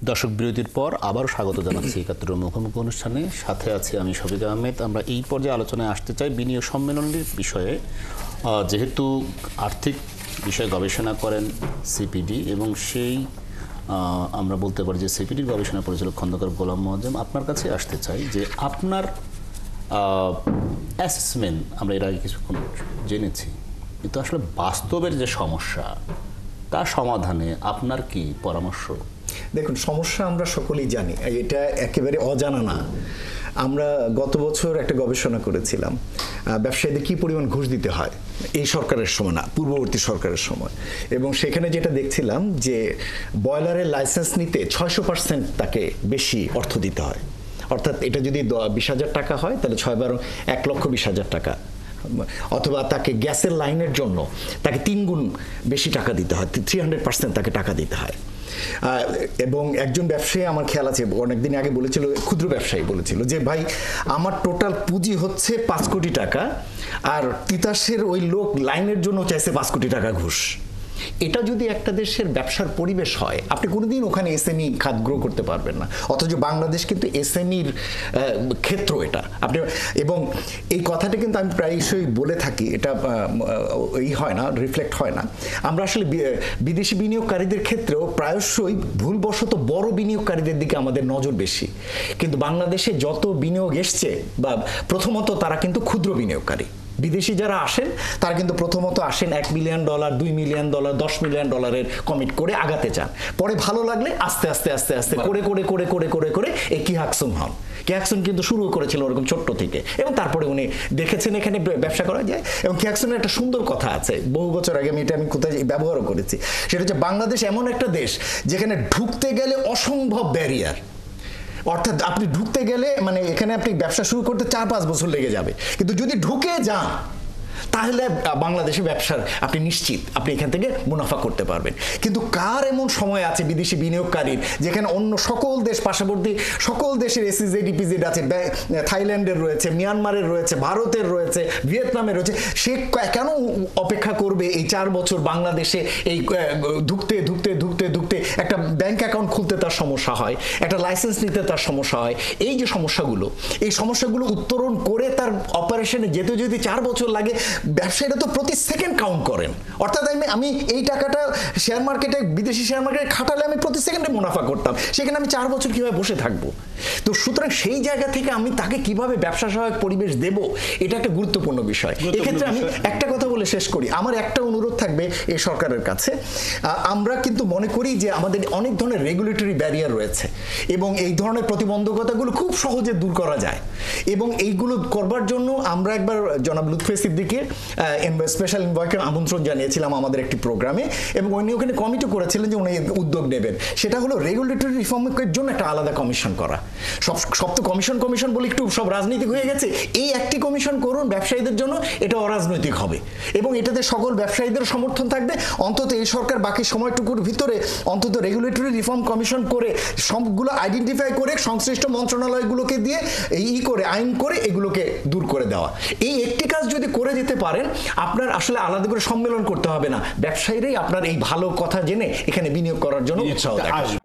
দর্শক বিরতির পর আবারও স্বাগত জানাচ্ছি একাত্তরের মুখোমুখি অনুষ্ঠানে। সাথে আছি আমি শফিক আহমেদ। আমরা এই পর্যায়ে আলোচনায় আসতে চাই বিনিয়োগ সম্মেলনের বিষয়ে। যেহেতু আর্থিক বিষয়ে গবেষণা করেন সিপিডি এবং সেই আমরা বলতে পারি যে সিপিডির গবেষণা পরিচালক খন্দকার গোলাম মোয়াজ্জেম, আপনার কাছে আসতে চাই যে আপনার অ্যাসেসমেন্ট আমরা এর আগে কিছুক্ষণ জেনেছি, কিন্তু আসলে বাস্তবের যে সমস্যা তার সমাধানে আপনার কি পরামর্শ? দেখুন, সমস্যা আমরা সকলেই জানি, এটা একেবারে অজানা না। আমরা গত বছর একটা গবেষণা করেছিলাম ব্যবসায়ীদের কী পরিমাণ ঘুষ দিতে হয় এই সরকারের সময়, না পূর্ববর্তী সরকারের সময়, এবং সেখানে যেটা দেখছিলাম যে বয়লারের লাইসেন্স নিতে 600% তাকে বেশি অর্থ দিতে হয়। অর্থাৎ এটা যদি 20,000 টাকা হয় তাহলে 6/1,20,000 টাকা, অথবা তাকে গ্যাসের লাইনের জন্য তাকে 3 গুণ বেশি টাকা দিতে হয়, 300% তাকে টাকা দিতে হয়। এবং একজন ব্যবসায়ী আমার খেয়াল আছে অনেকদিন আগে বলেছিল, ক্ষুদ্র ব্যবসায়ী বলেছিল যে ভাই আমার টোটাল পুঁজি হচ্ছে 5 কোটি টাকা, আর তিতাসের ওই লোক লাইনের জন্য চাইছে 5 কোটি টাকা ঘুষ। এটা যদি একটা দেশের ব্যবসার পরিবেশ হয়, আপনি কোনোদিন ওখানে এসএমই খাত গ্রো করতে পারবেন না। অথচ বাংলাদেশ কিন্তু এসএমইর ক্ষেত্র এটা। আপনি এবং এই কথাটা কিন্তু আমি প্রায়শই বলে থাকি, এটা এই হয় না, রিফ্লেক্ট হয় না। আমরা আসলে বিদেশি বিনিয়োগকারীদের ক্ষেত্রেও প্রায়শই ভুলবশত বড় বিনিয়োগকারীদের দিকে আমাদের নজর বেশি, কিন্তু বাংলাদেশে যত বিনিয়োগ এসছে বা প্রথমত তারা কিন্তু ক্ষুদ্র বিনিয়োগকারী। বিদেশি যারা আসেন তারা কিন্তু প্রথমত আসেন $1 মিলিয়ন, $2 মিলিয়ন, $10 মিলিয়ন কমিট করে আগাতে চান। পরে ভালো লাগলে আস্তে আস্তে আস্তে আস্তে করে করে করে করে করে করে এই কিহাকসুম হন। কিহাকসুম কিন্তু শুরু করেছিল ওরকম ছোট্ট থেকে, এবং তারপরে উনি দেখেছেন এখানে ব্যবসা করা যায়। এবং কিহাকসুমের একটা সুন্দর কথা আছে, বহু বছর আগে আমি কোথায় ব্যবহারও করেছি, সেটা হচ্ছে বাংলাদেশ এমন একটা দেশ যেখানে ঢুকতে গেলে অসম্ভব ব্যারিয়ার। অর্থাৎ আপনি ঢুকতে গেলে মানে এখানে আপনি ব্যবসা শুরু করতে 4-5 বছর লেগে যাবে, কিন্তু যদি ঢুকে যান তাহলে বাংলাদেশে ব্যবসার আপনি নিশ্চিত আপনি এখান থেকে মুনাফা করতে পারবেন। কিন্তু কার এমন সময় আছে বিদেশি বিনিয়োগকারীর, যেখানে অন্য সকল দেশ, পার্শ্ববর্তী সকল দেশের এসইজেড ইপিজেড আছে, থাইল্যান্ডের রয়েছে, মিয়ানমারের রয়েছে, ভারতের রয়েছে, ভিয়েতনামের রয়েছে, সে কেন অপেক্ষা করবে এই 4 বছর বাংলাদেশে এই ঢুকতে ঢুকতে ঢুকতে ঢুকতে একটা ব্যাংক অ্যাকাউন্ট খুলতে তার সমস্যা হয়, একটা লাইসেন্স নিতে তার সমস্যা হয়। এই যে সমস্যাগুলো, এই সমস্যাগুলো উত্তরণ করে তার অপারেশনে যেতে যদি 4 বছর লাগে, ব্যবসায়ীরা তো প্রতি সেকেন্ড কাউন্ট করেন। অর্থাৎ আমি এই টাকাটা শেয়ার মার্কেটে, বিদেশি শেয়ার মার্কেটে খাটালে আমি প্রতি সেকেন্ডে মুনাফা করতাম, সেখানে আমি 4 বছর কিভাবে বসে থাকবো? তো সুতরাং সেই জায়গা থেকে আমি তাকে কিভাবে ব্যবসা সহায়ক পরিবেশ দেব, এটা একটা গুরুত্বপূর্ণ বিষয়। এক্ষেত্রে আমি একটা কথা বলে শেষ করি, আমার একটা অনুরোধ থাকবে এই সরকারের কাছে। আমরা কিন্তু মনে করি যে আমাদের অনেক ধরনের রেগুলেটরি ব্যারিয়ার রয়েছে, এবং এই ধরনের প্রতিবন্ধকতাগুলো খুব সহজে দূর করা যায়, এবং এইগুলো করবার জন্য আমরা একবার জনাব লুৎফে সিদ্দিকীর স্পেশাল ইনভাইটের আমন্ত্রণ জানিয়েছিলাম আমাদের একটি প্রোগ্রামে, এবং উনি ওখানে কমিটি করেছিলেন যে উনি উদ্যোগ নেবেন। সেটা হলো রেগুলেটরি রিফর্মের জন্য একটা আলাদা কমিশন করা। সব তো কমিশন বলে একটু সব রাজনৈতিক হয়ে গেছে। এই একটি কমিশন করুন ব্যবসায়ীদের জন্য, এটা অরাজনৈতিক হবে, এবং এটাতে সকল ব্যবসায়ীদের সমর্থন থাকবে। অন্তত এই সরকার বাকি সময়টুকুর ভিতরে অন্তত রেগুলেটরি রিফর্ম কমিশন করে সবগুলো আইডেন্টিফাই করে সংশ্লিষ্ট মন্ত্রণালয়গুলোকে দিয়ে করে আইন করে এগুলোকে দূর করে দেওয়া। এই একটি কাজ যদি করে যেতে পারেন, আপনার আসলে আলাদা করে সম্মেলন করতে হবে না, ব্যবসায়ীরাই আপনার এই ভালো কথা জেনে এখানে বিনিয়োগ করার জন্য উৎসাহ দেখাবে।